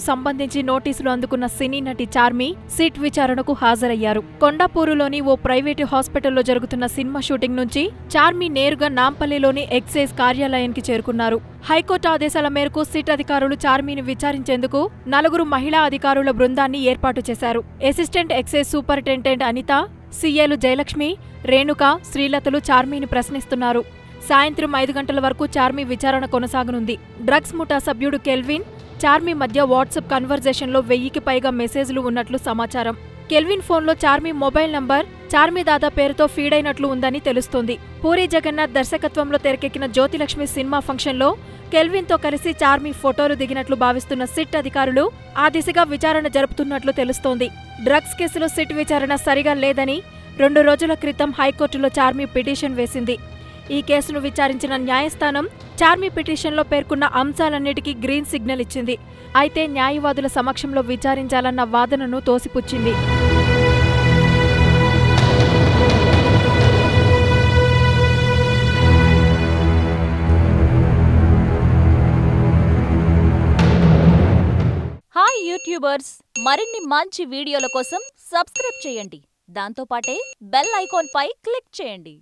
సంబంధించి నోటీసులు అందుకున్న సినీ నటి చార్మి సిట్ విచారణకు హాజరయ్యారు. కొండాపూరులోని ఓ ప్రైవేటు హాస్పిటల్లో జరుగుతున్న సినిమా షూటింగ్ నుంచి చార్మి నేరుగా నాంపల్లిలోని ఎక్సైజ్ కార్యాలయానికి చేరుకున్నారు. హైకోర్టు ఆదేశాల మేరకు సిట్ అధికారులు చార్మిని విచారించేందుకు 4 మహిళా అధికారుల బృందాన్ని ఏర్పాటు చేశారు. అసిస్టెంట్ ఎక్సైజ్ సూపరింటెండెంట్ అనిత, సీఏలు జయలక్ష్మి, రేణుక, శ్రీలతలు చార్మిని ప్రశ్నిస్తున్నారు. సాయంత్రం 5 గంటల వరకు చార్మి విచారణ కొనసాగనుంది. డ్రగ్స్ ముఠా సభ్యుడు కెల్విన్, చార్మి మధ్య వాట్సాప్ కన్వర్జేషన్లో 1000కి పైగా మెసేజ్లు ఉన్నట్లు సమాచారం. కెల్విన్ ఫోన్లో చార్మి మొబైల్ నంబర్ చార్మి దాదా పేరుతో ఫీడ్ అయినట్లు ఉందని తెలుస్తోంది. పూరీ జగన్నాథ్ దర్శకత్వంలో తెరకెక్కిన జ్యోతిలక్ష్మి సినిమా ఫంక్షన్లో కెల్విన్తో కలిసి చార్మి ఫోటోలు దిగినట్లు భావిస్తున్న సిట్ అధికారులు ఆ దిశగా విచారణ జరుపుతున్నట్లు తెలుస్తోంది. డ్రగ్స్ కేసులో సిట్ విచారణ సరిగా లేదని 2 రోజుల క్రితం హైకోర్టులో చార్మి పిటిషన్ వేసింది. ఈ కేసును విచారించిన న్యాయస్థానం చార్మి పిటిషన్లో పేర్కొన్న అంశాలన్నిటికీ గ్రీన్ సిగ్నల్ ఇచ్చింది. అయితే న్యాయవాదుల సమక్షంలో విచారించాలన్న వాదనను తోసిపుచ్చింది. హాయ్ యూట్యూబర్స్, మరిన్ని మంచి వీడియోల కోసం సబ్స్క్రైబ్ చేయండి. దాంతోపాటే బెల్ ఐకాన్ పై క్లిక్ చేయండి.